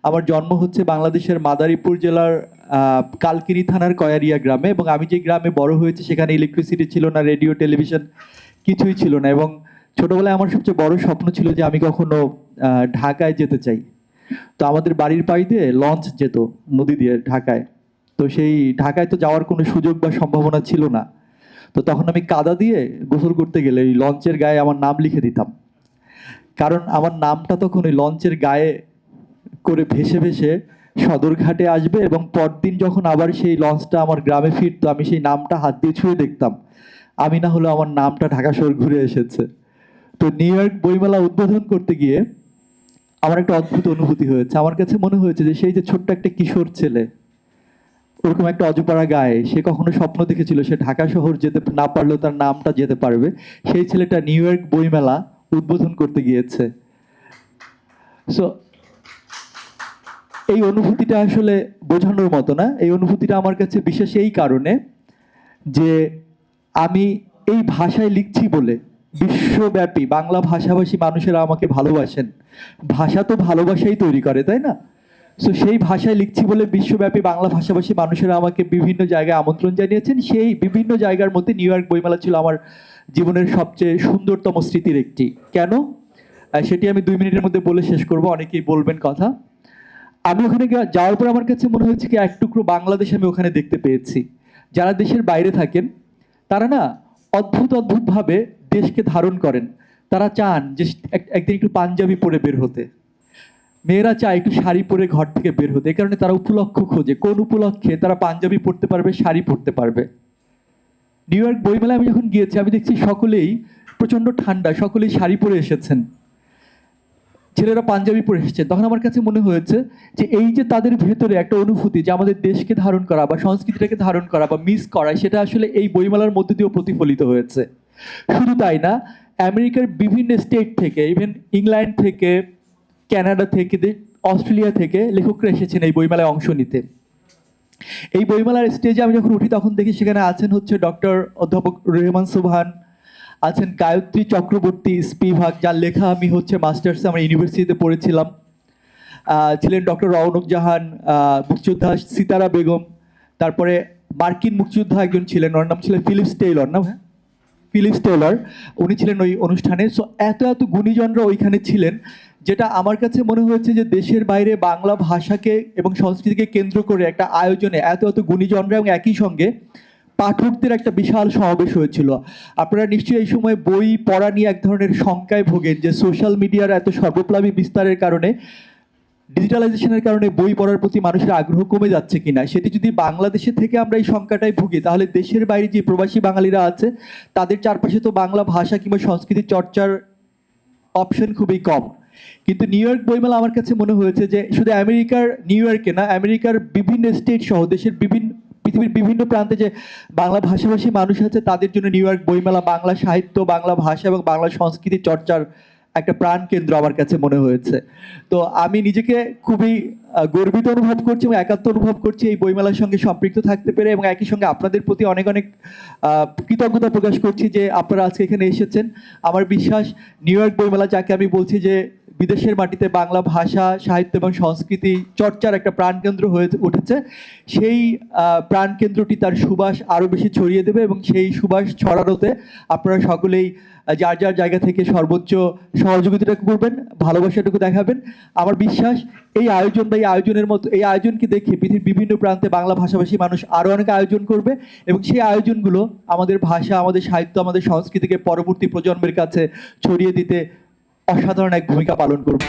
আমার জন্ম হচ্ছে বাংলাদেশের মাদারীপুর জেলার কালকিনি থানার কয়ারিয়া গ্রামে, এবং আমি যে গ্রামে বড় হয়েছি সেখানে ইলেকট্রিসিটি ছিল না, রেডিও টেলিভিশন কিছুই ছিল না। এবং ছোটবেলায় আমার সবচেয়ে বড় স্বপ্ন ছিল যে আমি কখনো ঢাকায় যেতে চাই। তো আমাদের বাড়ির পাশ দিয়ে লঞ্চ যেত নদী দিয়ে ঢাকায়। তো সেই ঢাকায় তো যাওয়ার কোনো সুযোগ বা সম্ভাবনা ছিল না। তো তখন আমি কাদা দিয়ে গোসল করতে গেলে এই লঞ্চের গায়ে আমার নাম লিখে দিতাম, কারণ আমার নামটা তখন ওই লঞ্চের গায়ে করে ভেসে ভেসে সদরঘাটে আসবে, এবং পরদিন যখন আবার সেই লঞ্চটা আমার গ্রামে ফিরতো আমি সেই নামটা হাত দিয়ে ছুঁয়ে দেখতাম, আমি না হলেও আমার নামটা ঢাকা শহর ঘুরে এসেছে। তো নিউ ইয়র্ক বইমেলা উদ্বোধন করতে গিয়ে আমার একটা অদ্ভুত অনুভূতি হয়েছে। আমার কাছে মনে হয়েছে যে সেই যে ছোট্ট একটা কিশোর ছেলে, ওরকম একটা অজপাড়া গায়ে, সে কখনো স্বপ্ন দেখেছিল সে ঢাকা শহর যেতে না পারলেও তার নামটা যেতে পারবে, সেই ছেলেটা নিউ ইয়র্ক বইমেলা উদ্বোধন করতে গিয়েছে। সো এই অনুভূতিটা আসলে বোঝানোর মতো না। এই অনুভূতিটা আমার কাছে বিশেষ এই কারণে যে আমি এই ভাষায় লিখছি বলে বিশ্বব্যাপী বাংলা ভাষাভাষী মানুষেরা আমাকে ভালোবাসেন। ভাষা তো ভালোবাসাই তৈরি করে, তাই না? সো সেই ভাষায় লিখছি বলে বিশ্বব্যাপী বাংলা ভাষাভাষী মানুষেরা আমাকে বিভিন্ন জায়গায় আমন্ত্রণ জানিয়েছেন। সেই বিভিন্ন জায়গার মধ্যে নিউ ইয়র্ক বইমেলা ছিল আমার জীবনের সবচেয়ে সুন্দরতম স্মৃতির একটি। কেন? সেটি আমি 2 মিনিটের মধ্যে বলে শেষ করব, অনেকেই বলবেন কথা। আমি ওখানে যাওয়ার পর আমার কাছে মনে হয়েছে কি এক টুকরো বাংলাদেশ আমি ওখানে দেখতে পেয়েছি। যারা দেশের বাইরে থাকেন তারা না অদ্ভুত অদ্ভুতভাবে দেশকে ধারণ করেন। তারা চান যে একদিন একটু পাঞ্জাবি পরে বের হতে, মেয়েরা চায় একটু শাড়ি পরে ঘর থেকে বের হতে। এই কারণে তারা উপলক্ষ খোঁজে, কোন উপলক্ষে তারা পাঞ্জাবি পরতে পারবে, শাড়ি পরতে পারবে। নিউ ইয়র্ক বইমেলায় আমি যখন গিয়েছি আমি দেখছি সকলেই প্রচণ্ড ঠান্ডা, সকলেই শাড়ি পরে এসেছেন, ছেলেরা পাঞ্জাবি পরে এসেছে। তখন আমার কাছে মনে হয়েছে যে এই যে তাদের ভেতরে একটা অনুভূতি যে আমাদের দেশকে ধারণ করা বা সংস্কৃতিটাকে ধারণ করা বা মিস করা, সেটা আসলে এই বইমেলার মধ্যে দিয়েও প্রতিফলিত হয়েছে। শুধু তাই না, আমেরিকার বিভিন্ন স্টেট থেকে, ইভেন ইংল্যান্ড থেকে, কানাডা থেকে, অস্ট্রেলিয়া থেকে লেখকরা এসেছেন এই বইমেলায় অংশ নিতে। এই বইমেলার স্টেজে আমি যখন উঠি তখন দেখি সেখানে আছেন হচ্ছে ডক্টর অধ্যাপক রেহমান সুবহান, আছেন গায়ত্রী চক্রবর্তী স্পিভাক, যার লেখা আমি হচ্ছে মাস্টার্সে আমরা ইউনিভার্সিটিতে পড়েছিলাম, ছিলেন ডক্টর রওনক জাহান, মুক্তিযোদ্ধা সিতারা বেগম, তারপরে মার্কিন মুক্তিযোদ্ধা একজন ছিলেন, ওর নাম ছিলেন ফিলিপস টেইলর, না হ্যাঁ ফিলিপস টেইলর, উনি ছিলেন ওই অনুষ্ঠানে। সো এত এত গুণীজনরা ওইখানে ছিলেন, যেটা আমার কাছে মনে হয়েছে যে দেশের বাইরে বাংলা ভাষাকে এবং সংস্কৃতিকে কেন্দ্র করে একটা আয়োজনে এত এত গুণীজনরা এবং একই সঙ্গে পাঠকদের একটা বিশাল সমাবেশ হয়েছিল। আপনারা নিশ্চয়ই এই সময় বই পড়া নিয়ে এক ধরনের শঙ্কায় ভোগেন যে সোশ্যাল মিডিয়ার এত সর্বপ্লাবী বিস্তারের কারণে, ডিজিটালাইজেশনের কারণে বই পড়ার প্রতি মানুষের আগ্রহ কমে যাচ্ছে কিনা। সেটি যদি বাংলাদেশে থেকে আমরা এই শঙ্কাটাই ভুগি, তাহলে দেশের বাইরে যে প্রবাসী বাঙালিরা আছে তাদের চারপাশে তো বাংলা ভাষা কিংবা সংস্কৃতি চর্চার অপশন খুবই কম। কিন্তু নিউ ইয়র্ক বইমেলা আমার কাছে মনে হয়েছে যে শুধু আমেরিকার নিউ ইয়র্কে না, আমেরিকার বিভিন্ন স্টেট সহ দেশের পৃথিবীর বিভিন্ন প্রান্তে যে বাংলা ভাষাভাষী মানুষ আছে তাদের জন্য নিউ ইয়র্ক বইমেলা বাংলা সাহিত্য, বাংলা ভাষা এবং বাংলা সংস্কৃতি চর্চার একটা প্রাণ কেন্দ্র আমার কাছে মনে হয়েছে। তো আমি নিজেকে খুবই গর্বিত অনুভব করছি এবং একাত্ম অনুভব করছি এই বইমেলার সঙ্গে সম্পৃক্ত থাকতে পেরে, এবং একই সঙ্গে আপনাদের প্রতি অনেক অনেক কৃতজ্ঞতা প্রকাশ করছি যে আপনারা আজকে এখানে এসেছেন। আমার বিশ্বাস নিউ ইয়র্ক বইমেলা, যাকে আমি বলছি যে বিদেশের মাটিতে বাংলা ভাষা, সাহিত্য এবং সংস্কৃতি চর্চার একটা প্রাণকেন্দ্র হয়ে উঠেছে, সেই প্রাণকেন্দ্রটি তার সুবাস আরও বেশি ছড়িয়ে দেবে, এবং সেই সুবাস ছড়ানোতে আপনারা সকলেই যার যার জায়গা থেকে সর্বোচ্চ সহযোগিতাটা করবেন, ভালোবাসাটুকু দেখাবেন। আমার বিশ্বাস এই আয়োজন বা এই আয়োজনের মতো এই আয়োজনকে দেখে পৃথিবীর বিভিন্ন প্রান্তে বাংলা ভাষাভাষী মানুষ আরও অনেক আয়োজন করবে, এবং সেই আয়োজনগুলো আমাদের ভাষা, আমাদের সাহিত্য, আমাদের সংস্কৃতিকে পরবর্তী প্রজন্মের কাছে ছড়িয়ে দিতে অসাধারণ এক ভূমিকা পালন করবে।